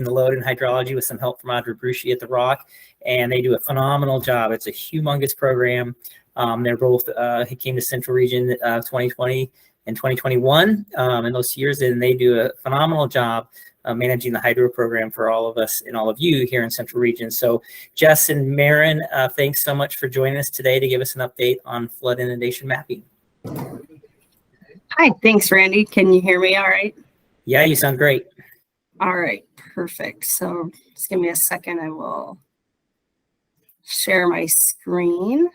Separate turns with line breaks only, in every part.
the load in hydrology with some help from Audrey Brucey at the Rock, and they do a phenomenal job. It's a humongous program. They're both, he came to Central Region 2020 and 2021 in those years, and they do a phenomenal job managing the hydro program for all of us and all of you here in Central Region. So Jess and Maren, thanks so much for joining us today to give us an update on flood inundation mapping.
Hi, thanks, Randy. Can you hear me all right?
Yeah, you sound great.
All right, perfect. So just give me a second. I will share my screen.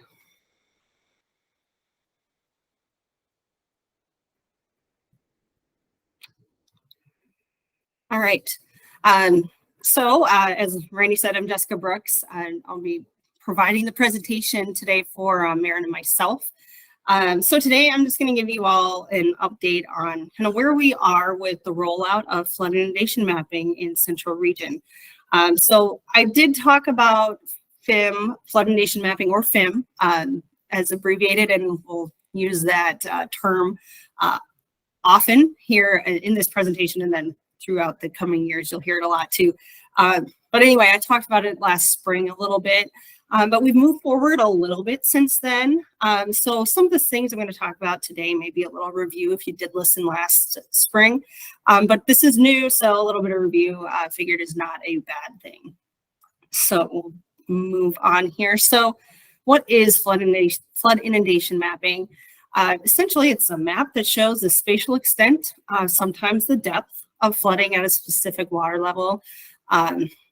All right. So as Randy said, I'm Jessica Brooks, and I'll be providing the presentation today for Maren and myself. So today I'm just going to give you all an update on kind of where we are with the rollout of flood inundation mapping in Central Region. So I did talk about FIM, flood inundation mapping, or FIM, as abbreviated, and we'll use that term often here in this presentation, and then throughout the coming years you'll hear it a lot too. But anyway, I talked about it last spring a little bit. But we've moved forward a little bit since then. So some of the things I'm going to talk about today may be a little review if you did listen last spring. But this is new, so a little bit of review figured is not a bad thing. So we'll move on here. So what is flood inundation mapping? Essentially, it's a map that shows the spatial extent, sometimes the depth of flooding at a specific water level,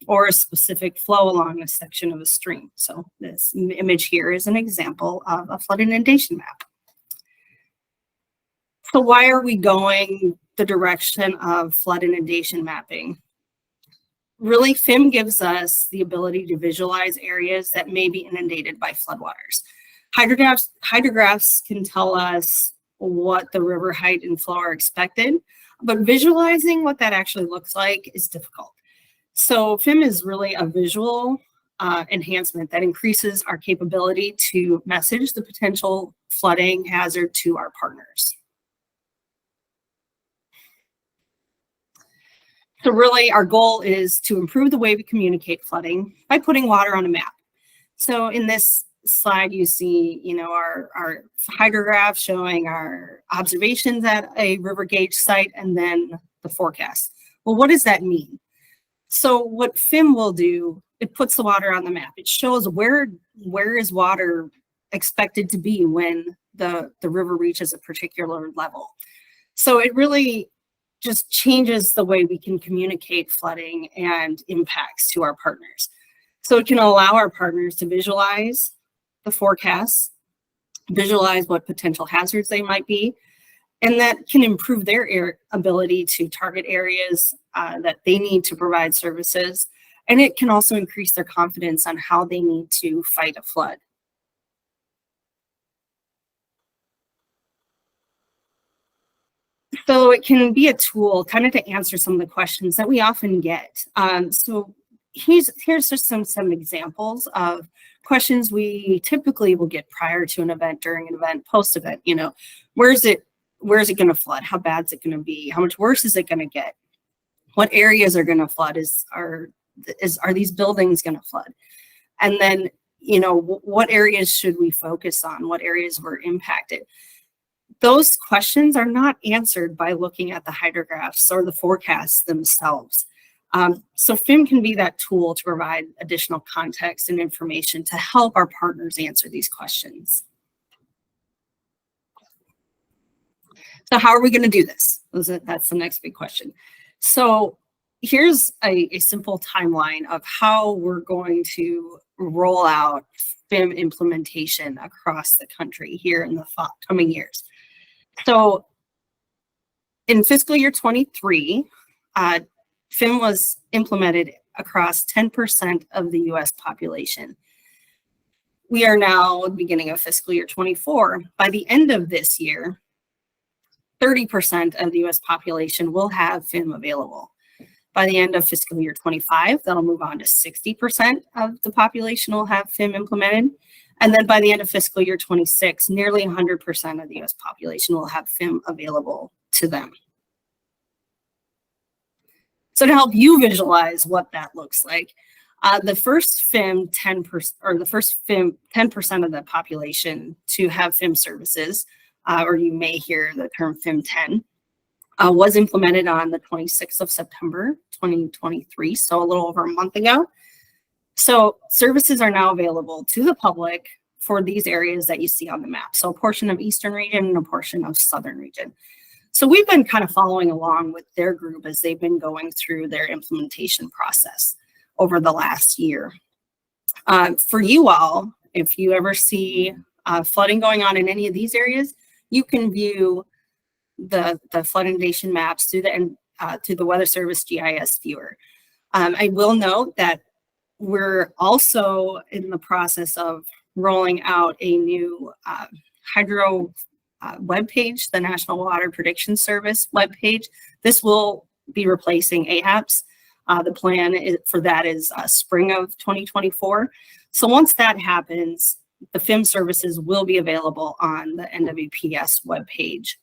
or a specific flow along a section of a stream. So this image here is an example of a flood inundation map. So why are we going the direction of flood inundation mapping? Really, FIM gives us the ability to visualize areas that may be inundated by floodwaters. Hydrographs can tell us what the river height and flow are expected, but visualizing what that actually looks like is difficult. So FIM is really a visual enhancement that increases our capability to message the potential flooding hazard to our partners. So really our goal is to improve the way we communicate flooding by putting water on a map. So in this slide, you see, our hydrograph showing our observations at a river gauge site and then the forecast. Well, what does that mean? So what FIM will do, it puts the water on the map. It shows where is water expected to be when the river reaches a particular level. So it really just changes the way we can communicate flooding and impacts to our partners. So it can allow our partners to visualize the forecasts, visualize what potential hazards they might be, and that can improve their ability to target areas that they need to provide services. And it can also increase their confidence on how they need to fight a flood. So it can be a tool kind of to answer some of the questions that we often get. So here's just some examples of questions we typically will get prior to an event, during an event, post-event. Where is it going to flood? How bad is it going to be? How much worse is it going to get? What areas are going to flood? Are these buildings going to flood? And then, what areas should we focus on? What areas were impacted? Those questions are not answered by looking at the hydrographs or the forecasts themselves. So FIM can be that tool to provide additional context and information to help our partners answer these questions. So how are we going to do this? That's the next big question. So here's a simple timeline of how we're going to roll out FIM implementation across the country here in the coming years. So in fiscal year 23, FIM was implemented across 10% of the US population. We are now at the beginning of fiscal year 24. By the end of this year, 30% of the US population will have FIM available. By the end of fiscal year 25, that'll move on to 60% of the population will have FIM implemented. And then by the end of fiscal year 26, nearly 100% of the US population will have FIM available to them. So So to help you visualize what that looks like, the first FIM 10%, or the first FIM 10% of the population to have FIM services, or you may hear the term FIM 10, was implemented on the 26th of September, 2023, so a little over a month ago. So services are now available to the public for these areas that you see on the map. So a portion of Eastern Region and a portion of Southern Region. So we've been kind of following along with their group as they've been going through their implementation process over the last year. For you all, if you ever see flooding going on in any of these areas, you can view the flood inundation maps through the Weather Service GIS viewer. I will note that we're also in the process of rolling out a new hydro webpage, the National Water Prediction Service webpage. This will be replacing AHAPS. The plan for that is spring of 2024. So once that happens, the FIM services will be available on the NWPS webpage.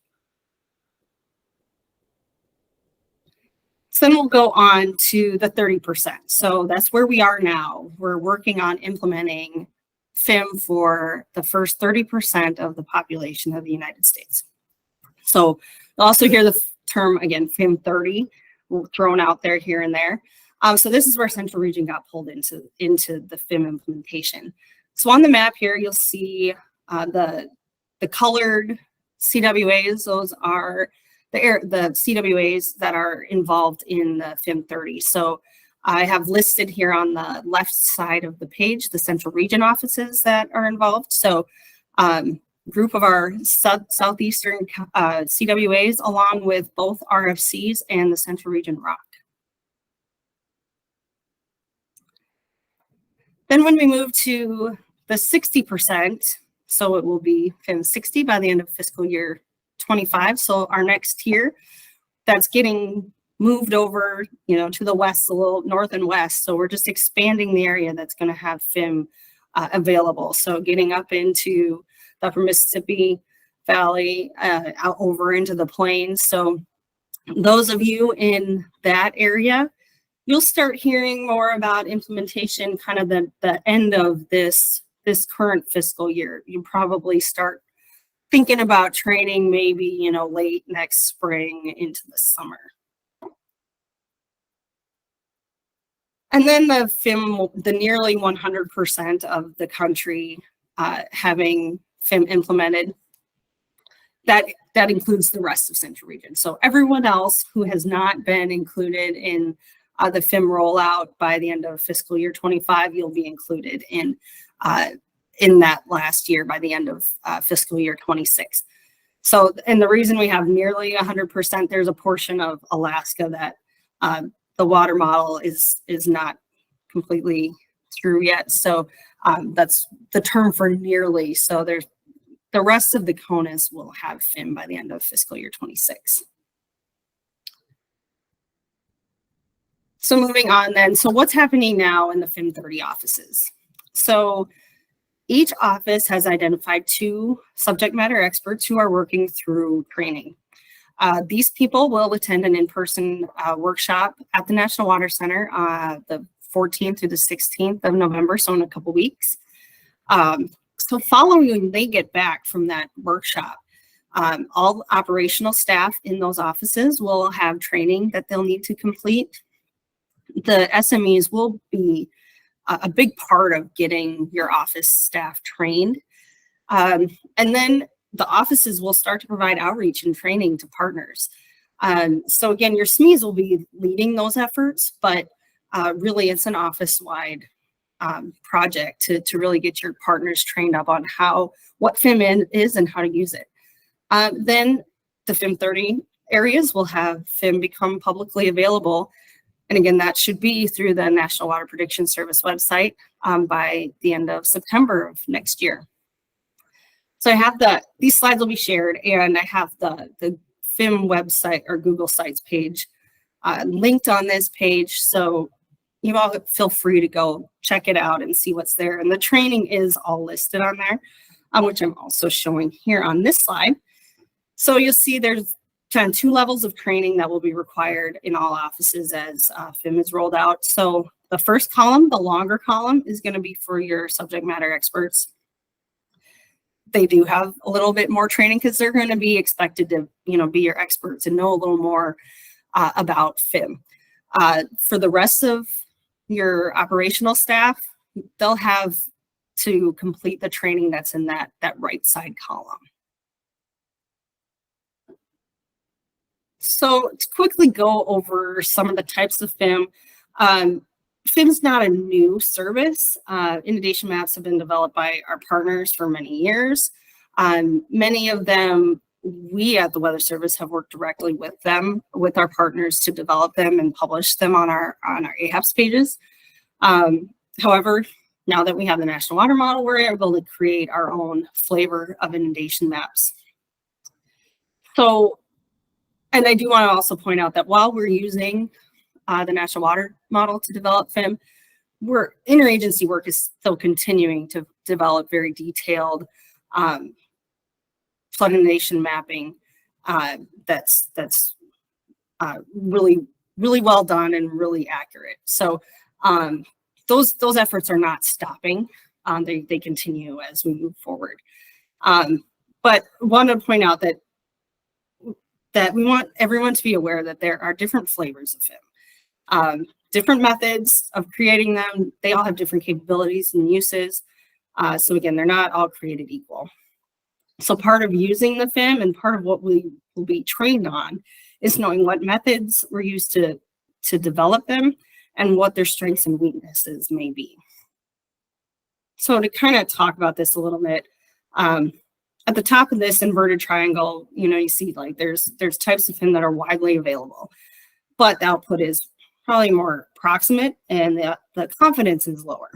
So then we'll go on to the 30%. So that's where we are now. We're working on implementing FIM for the first 30% of the population of the United States. So you'll also hear the term, again, FIM 30 thrown out there here and there. So this is where Central Region got pulled into the FIM implementation. So on the map here, you'll see the colored CWAs. Those are the CWAs that are involved in the FIM 30. So I have listed here on the left side of the page the Central Region offices that are involved. So group of our southeastern CWAs, along with both RFCs and the Central Region ROC. Then when we move to the 60%, so it will be FIM 60 by the end of fiscal year 25. So our next tier, that's getting moved over, to the west, a little north and west. So we're just expanding the area that's going to have FIM available. So getting up into the upper Mississippi Valley, out over into the plains. So those of you in that area, you'll start hearing more about implementation kind of the end of this current fiscal year. You probably start thinking about training maybe, late next spring into the summer. And then the FIM, the nearly 100% of the country having FIM implemented, that includes the rest of Central Region. So everyone else who has not been included in the FIM rollout by the end of fiscal year 25, you'll be included in that last year by the end of fiscal year 26. So, and the reason we have nearly 100%, there's a portion of Alaska that the water model is not completely through yet. So that's the term for nearly. So there's the rest of the CONUS will have FIM by the end of fiscal year 26. So moving on then, so what's happening now in the FIM 30 offices? So each office has identified 2 subject matter experts who are working through training. These people will attend an in-person workshop at the National Water Center the 14th through the 16th of November, so in a couple weeks. So following when they get back from that workshop, all operational staff in those offices will have training that they'll need to complete. The SMEs will be a big part of getting your office staff trained. And then the offices will start to provide outreach and training to partners. So again, your SMEs will be leading those efforts, but really it's an office-wide project to really get your partners trained up on what FIM is and how to use it. Then the FIM 30 areas will have FIM become publicly available. And again, that should be through the National Water Prediction Service website by the end of September of next year. So I have these slides will be shared, and I have the FIM website or Google Sites page linked on this page. So you all feel free to go check it out and see what's there. And the training is all listed on there, which I'm also showing here on this slide. So you'll see there's kind of 2 levels of training that will be required in all offices as FIM is rolled out. So the first column, the longer column, is going to be for your subject matter experts. They do have a little bit more training because they're going to be expected to, be your experts and know a little more about FIM. For the rest of your operational staff, they'll have to complete the training that's in that right side column. So to quickly go over some of the types of FIM, FIM is not a new service. Inundation maps have been developed by our partners for many years. Many of them, we at the Weather Service have worked directly with them, with our partners, to develop them and publish them on our AHAPS pages. However, now that we have the National Water Model, we're able to create our own flavor of inundation maps. So, and I do want to also point out that while we're using the National Water Model to develop FIM, interagency work is still continuing to develop very detailed flood inundation mapping that's really well done and really accurate. So those efforts are not stopping. They continue as we move forward. But want to point out that we want everyone to be aware that there are different flavors of FIM. Different methods of creating them. They all have different capabilities and uses. So again, they're not all created equal. So part of using the FIM and part of what we will be trained on is knowing what methods were used to develop them and what their strengths and weaknesses may be. So to kind of talk about this a little bit, at the top of this inverted triangle, you see like there's types of FIM that are widely available, but the output is probably more approximate and the confidence is lower.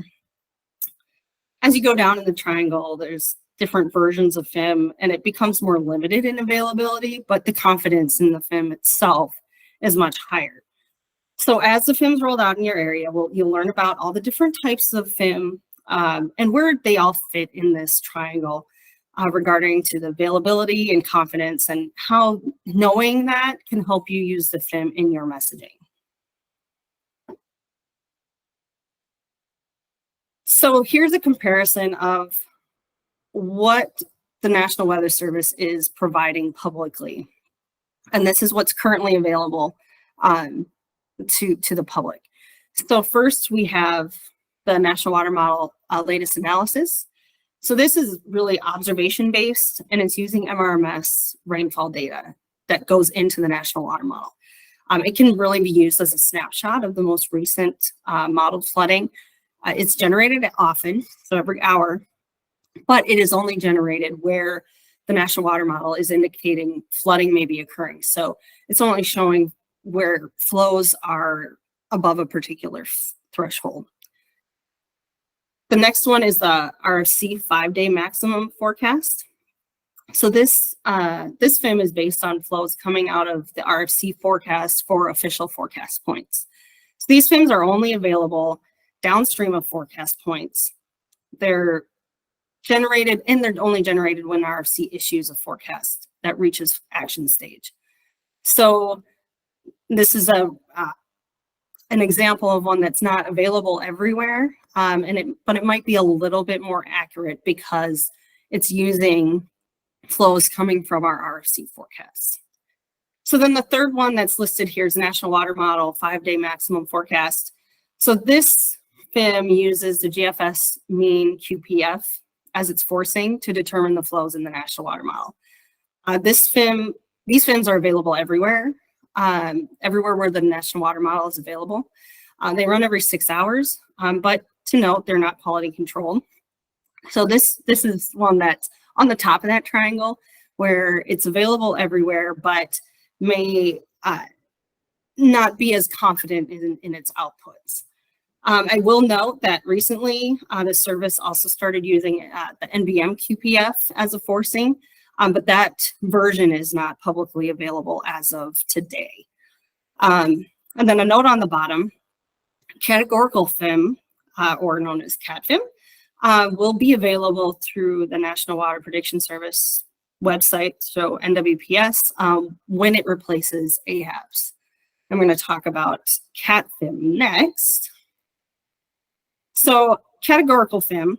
As you go down in the triangle, there's different versions of FIM and it becomes more limited in availability, but the confidence in the FIM itself is much higher. So as the FIM's rolled out in your area, you'll learn about all the different types of FIM and where they all fit in this triangle regarding to the availability and confidence and how knowing that can help you use the FIM in your messaging. So here's a comparison of what the National Weather Service is providing publicly. And this is what's currently available to the public. So first we have the National Water Model latest analysis. So this is really observation-based and it's using MRMS rainfall data that goes into the National Water Model. It can really be used as a snapshot of the most recent modeled flooding. It's generated often, so every hour, but it is only generated where the National Water Model is indicating flooding may be occurring. So it's only showing where flows are above a particular threshold. The next one is the RFC 5-day maximum forecast. So this FIM is based on flows coming out of the RFC forecast for official forecast points. So these FIMs are only available downstream of forecast points. They're generated and they're only generated when RFC issues a forecast that reaches action stage. So this is an example of one that's not available everywhere, but it might be a little bit more accurate because it's using flows coming from our RFC forecasts. So then the third one that's listed here is National Water Model 5-day maximum forecast. So this FIM uses the GFS mean QPF as its forcing to determine the flows in the National Water Model. These FIMs are available everywhere, everywhere where the National Water Model is available. They run every 6 hours, but to note, they're not quality controlled. So this is one that's on the top of that triangle where it's available everywhere, but may not be as confident in its outputs. I will note that recently the service also started using the NBM QPF as a forcing, but that version is not publicly available as of today. And then a note on the bottom, categorical FIM, or known as CAT-FIM, will be available through the National Water Prediction Service website, so NWPS, when it replaces AHAPs. I'm going to talk about CAT-FIM next. So categorical FIM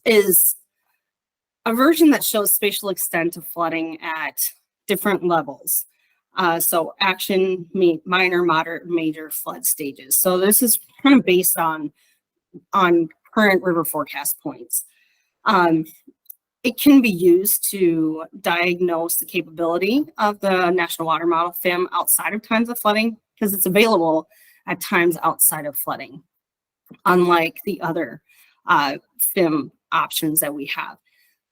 is a version that shows spatial extent of flooding at different levels. So action, minor, moderate, major flood stages. So this is kind of based on current river forecast points. It can be used to diagnose the capability of the National Water Model FIM outside of times of flooding, because it's available at times outside of flooding, unlike the other FIM options that we have.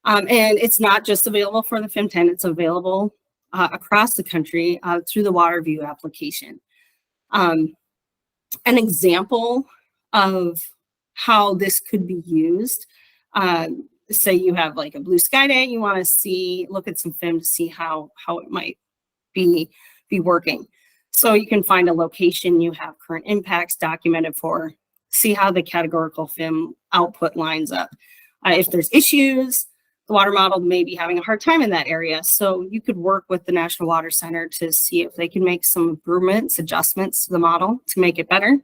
And it's not just available for the FIM 10, it's available across the country through the WaterView application. An example of how this could be used, say you have like a blue sky day, you want to look at some FIM to see how it might be working. So you can find a location you have current impacts documented for, see how the categorical FIM output lines up. If there's issues, the water model may be having a hard time in that area. So you could work with the National Water Center to see if they can make some improvements, adjustments to the model to make it better.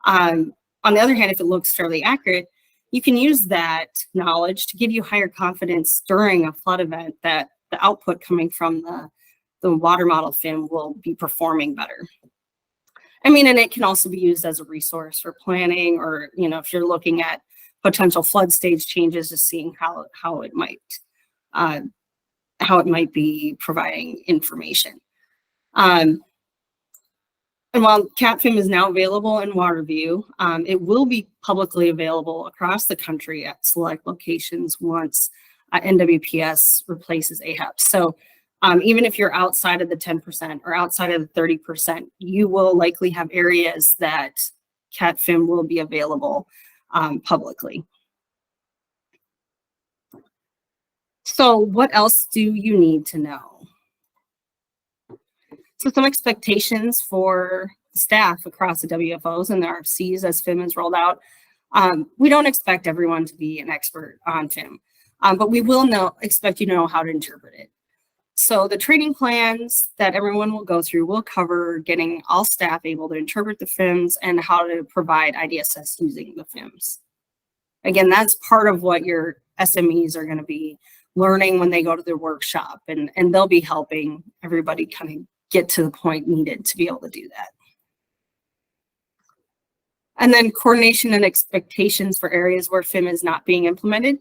On the other hand, if it looks fairly accurate, you can use that knowledge to give you higher confidence during a flood event that the output coming from the water model FIM will be performing better. I mean, and it can also be used as a resource for planning, or, you know, if you're looking at potential flood stage changes, just seeing how it might be providing information. And while CAT-FIM is now available in WaterView, it will be publicly available across the country at select locations once NWPS replaces AHAP. So even if you're outside of the 10% or outside of the 30%, you will likely have areas that CAT-FIM will be available publicly. So what else do you need to know? So some expectations for staff across the WFOs and the RFCs as FIM is rolled out. We don't expect everyone to be an expert on FIM, but we will expect you to know how to interpret it. So the training plans that everyone will go through will cover getting all staff able to interpret the FIMs and how to provide IDSS using the FIMs. Again, that's part of what your SMEs are going to be learning when they go to their workshop, and they'll be helping everybody kind of get to the point needed to be able to do that. And then coordination and expectations for areas where FIM is not being implemented.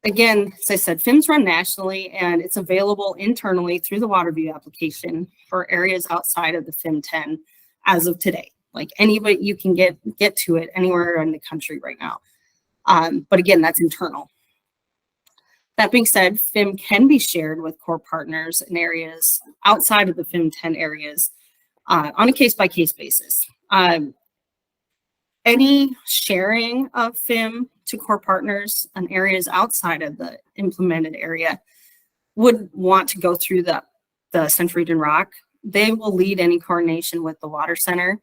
Again, as I said, FIMs run nationally, and it's available internally through the WaterView application for areas outside of the FIM 10 as of today. Like anybody, you can get to it anywhere in the country right now. But again, that's internal. That being said, FIM can be shared with core partners in areas outside of the FIM 10 areas on a case-by-case basis. Any sharing of FIM to core partners in areas outside of the implemented area would want to go through the Central Region ROC. They will lead any coordination with the Water Center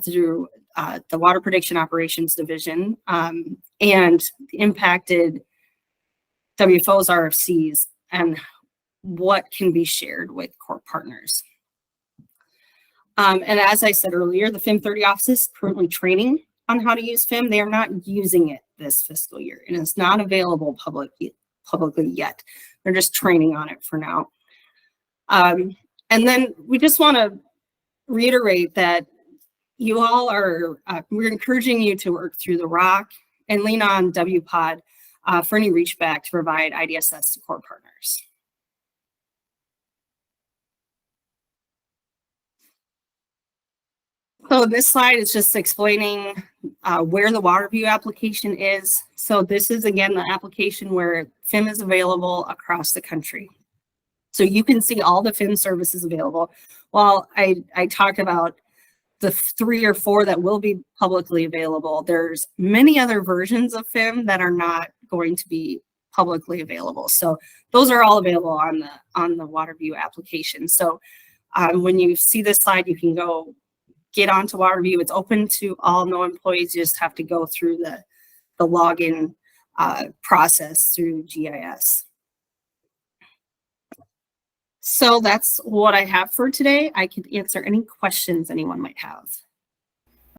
through the Water Prediction Operations Division and the impacted WFOs, RFCs, and what can be shared with core partners. And as I said earlier, the FIM 30 office is currently training on how to use FIM. They are not using it this fiscal year, and it's not available publicly yet. They're just training on it for now. And then we just want to reiterate that you all are, we're encouraging you to work through the ROC and lean on WPOD for any reach back to provide IDSS to core partners. So this slide is just explaining where the WaterView application is. So this is, again, the application where FIM is available across the country. So you can see all the FIM services available. While I talked about the 3 or 4 that will be publicly available, there's many other versions of FIM that are not going to be publicly available. So those are all available on the WaterView application. So when you see this slide, you can go get onto WaterView. It's open to all no employees. You just have to go through the login process through GIS. So that's what I have for today. I can answer any questions anyone might have.